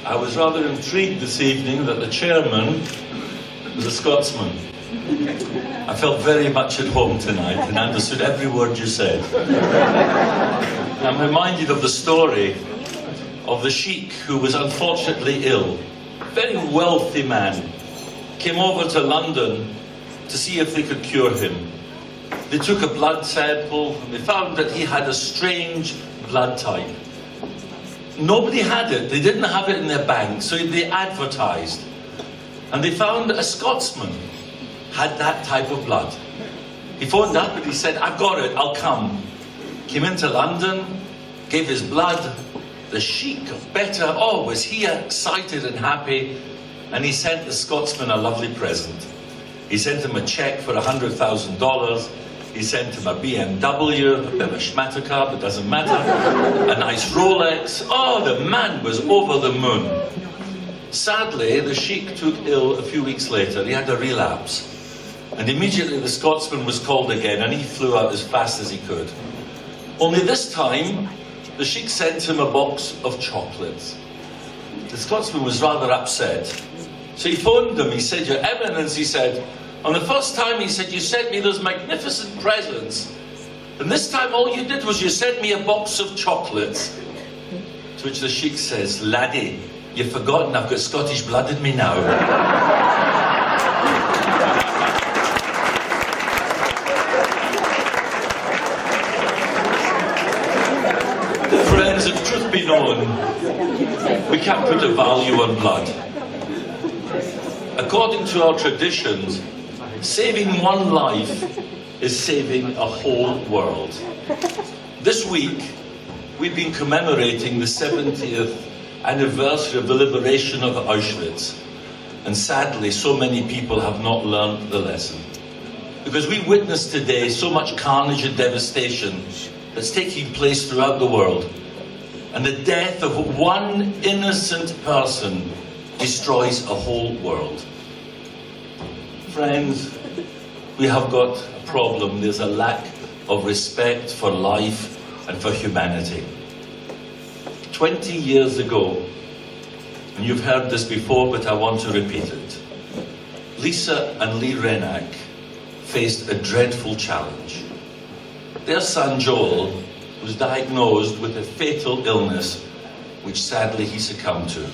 I was rather intrigued this evening that the chairman was a Scotsman. I felt very much at home tonight and understood every word you said. I'm reminded of the story of the sheik who was unfortunately ill. A very wealthy man. Came over to London to see if they could cure him. They took a blood sample and they found that he had a strange blood type. Nobody had it, they didn't have it in their bank, so they advertised. And they found a Scotsman had that type of blood. He phoned up and he said, "I've got it, I'll come." Came into London, gave his blood. The sheik of better, was he excited and happy, and he sent the Scotsman a lovely present. He sent him a cheque for $100,000. He sent him a BMW, a bit of a schmatter car, but doesn't matter, a nice Rolex. Oh, the man was over the moon. Sadly, the sheik took ill a few weeks later. He had a relapse. And immediately the Scotsman was called again, and he flew out as fast as he could. Only this time, the sheik sent him a box of chocolates. The Scotsman was rather upset. So he phoned him. He said, "Your Eminence," he said, "on the first time," he said, "you sent me those magnificent presents. And this time all you did was you sent me a box of chocolates." To which the sheik says, "Laddie, you've forgotten I've got Scottish blood in me now." Friends, if truth be known, we can't put a value on blood. According to our traditions, saving one life is saving a whole world. This week, we've been commemorating the 70th anniversary of the liberation of Auschwitz. And sadly, so many people have not learned the lesson. Because we witness today so much carnage and devastation that's taking place throughout the world. And the death of one innocent person destroys a whole world. Friends, we have got a problem. There's a lack of respect for life and for humanity. 20 years ago, and you've heard this before, but I want to repeat it. Lisa and Lee Renak faced a dreadful challenge. Their son Joel was diagnosed with a fatal illness, which sadly he succumbed to.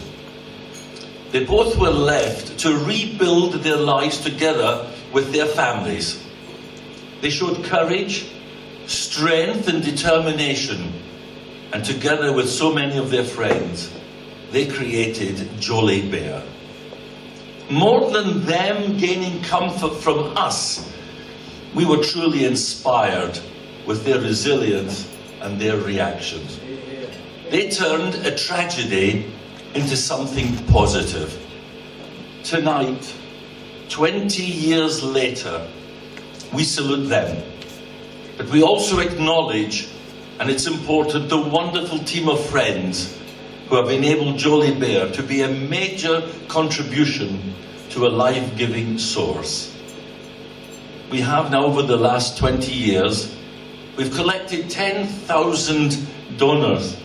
They both were left to rebuild their lives together with their families. They showed courage, strength and determination, and together with so many of their friends, they created Jolie Bear. More than them gaining comfort from us, we were truly inspired with their resilience and their reactions. They turned a tragedy into something positive. Tonight, 20 years later, we salute them. But we also acknowledge, and it's important, the wonderful team of friends who have enabled Jolie Bear to be a major contribution to a life-giving source. We have now, over the last 20 years, we've collected 10,000 donors,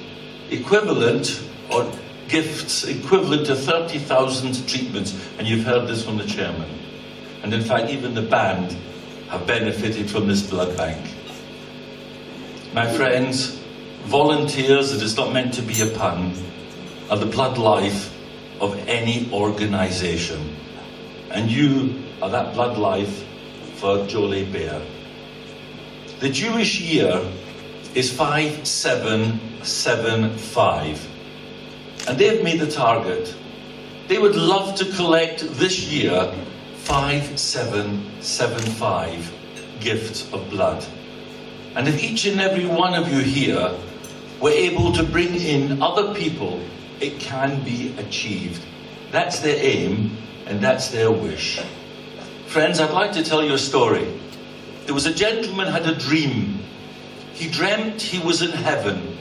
equivalent, or gifts equivalent to 30,000 treatments, and you've heard this from the chairman. And in fact, even the band have benefited from this blood bank. My friends, volunteers, it is not meant to be a pun, are the blood life of any organization. And you are that blood life for Jolie Bear. The Jewish year is 5775. And they've made the target. They would love to collect this year 5775 gifts of blood. And if each and every one of you here were able to bring in other people, it can be achieved. That's their aim, and that's their wish. Friends, I'd like to tell you a story. There was a gentleman who had a dream. He dreamt he was in heaven,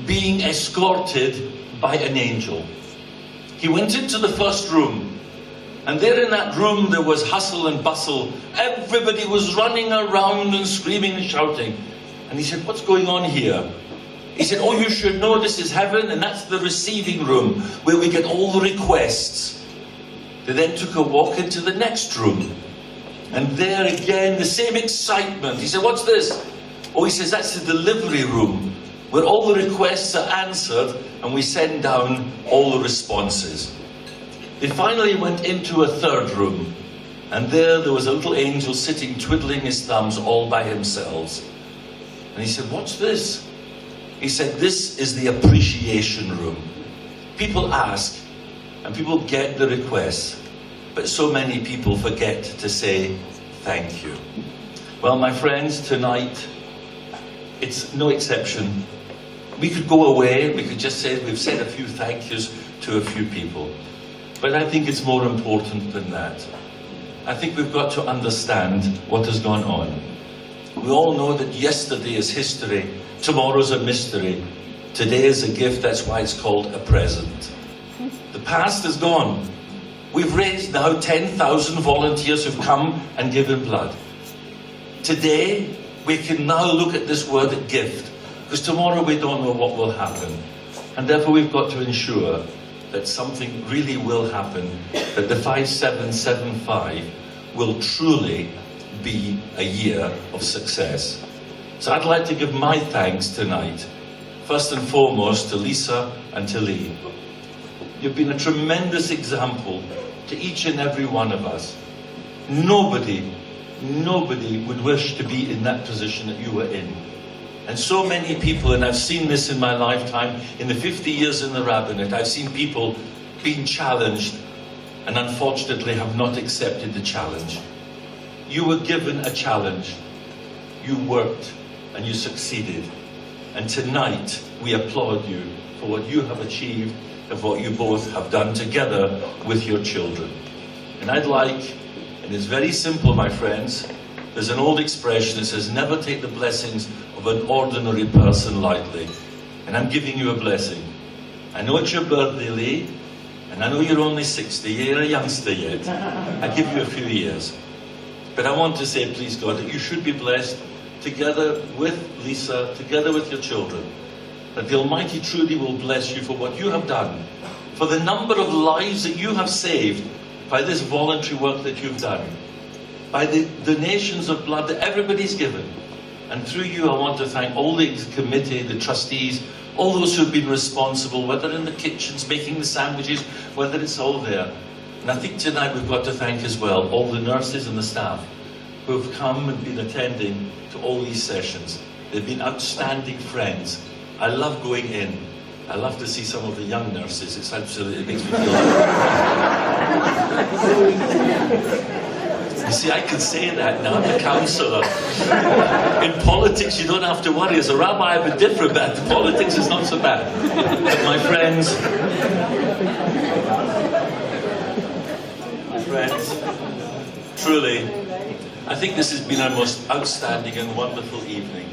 being escorted by an angel. He went into the first room, and there in that room there was hustle and bustle. Everybody was running around and screaming and shouting. And he said, "What's going on here?" He said, oh, you should know this is heaven, and that's the receiving room where we get all the requests. They then took a walk into the next room. And there again, the same excitement. He said, what's this? Oh, he says, that's the delivery room where all the requests are answered and we send down all the responses. They finally went into a third room. And there was a little angel sitting, twiddling his thumbs all by himself. And he said, what's this? He said, this is the appreciation room. People ask, and people get the requests, but so many people forget to say thank you. Well, my friends, tonight, it's no exception. We could go away, we could just say we've said a few thank yous to a few people. But I think it's more important than that. I think we've got to understand what has gone on. We all know that yesterday is history, tomorrow's a mystery, today is a gift, that's why it's called a present. The past is gone. We've raised now 10,000 volunteers who've come and given blood. Today, we can now look at this word gift, because tomorrow we don't know what will happen. And therefore we've got to ensure that something really will happen, that the 5775 will truly be a year of success. So I'd like to give my thanks tonight, first and foremost to Lisa and to Lee. You've been a tremendous example to each and every one of us. Nobody would wish to be in that position that you were in. And so many people, and I've seen this in my lifetime, in the 50 years in the rabbinate, I've seen people being challenged and unfortunately have not accepted the challenge. You were given a challenge. You worked and you succeeded. And tonight we applaud you for what you have achieved and what you both have done together with your children. And I'd like, and it's very simple, my friends, there's an old expression that says, never take the blessings of an ordinary person lightly. And I'm giving you a blessing. I know it's your birthday, Lee, and I know you're only 60, you're a youngster yet. I give you a few years. But I want to say, please God, that you should be blessed together with Lisa, together with your children. That the Almighty truly will bless you for what you have done, for the number of lives that you have saved by this voluntary work that you've done, by the donations of blood that everybody's given. And through you, I want to thank all the committee, the trustees, all those who've been responsible, whether in the kitchens, making the sandwiches, whether it's all there. And I think tonight we've got to thank as well all the nurses and the staff who have come and been attending to all these sessions. They've been outstanding friends. I love going in. I love to see some of the young nurses. It's absolutely, it makes me feel You see, I can say that now, I'm a counsellor. In politics, you don't have to worry. As a rabbi, I'm different, but politics is not so bad. But my friends, truly, I think this has been our most outstanding and wonderful evening.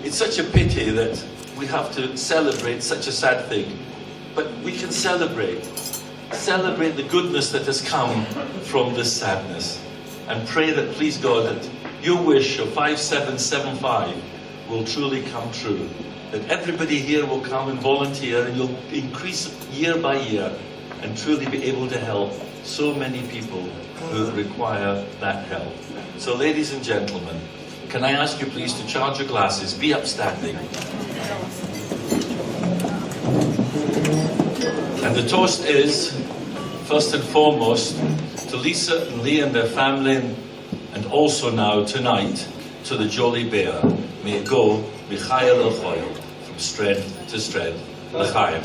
It's such a pity that we have to celebrate such a sad thing, but we can celebrate the goodness that has come from this sadness, and pray that, please God, that your wish of 5775 will truly come true, that everybody here will come and volunteer, and you'll increase year by year and truly be able to help so many people who require that help. So ladies and gentlemen, can I ask you please to charge your glasses, be upstanding. And the toast is, first and foremost, to Lisa and Lee and their family, and also now, tonight, to the Jolly Bear. May it go, Michael El Choyel, from strength to strength. L'chaim.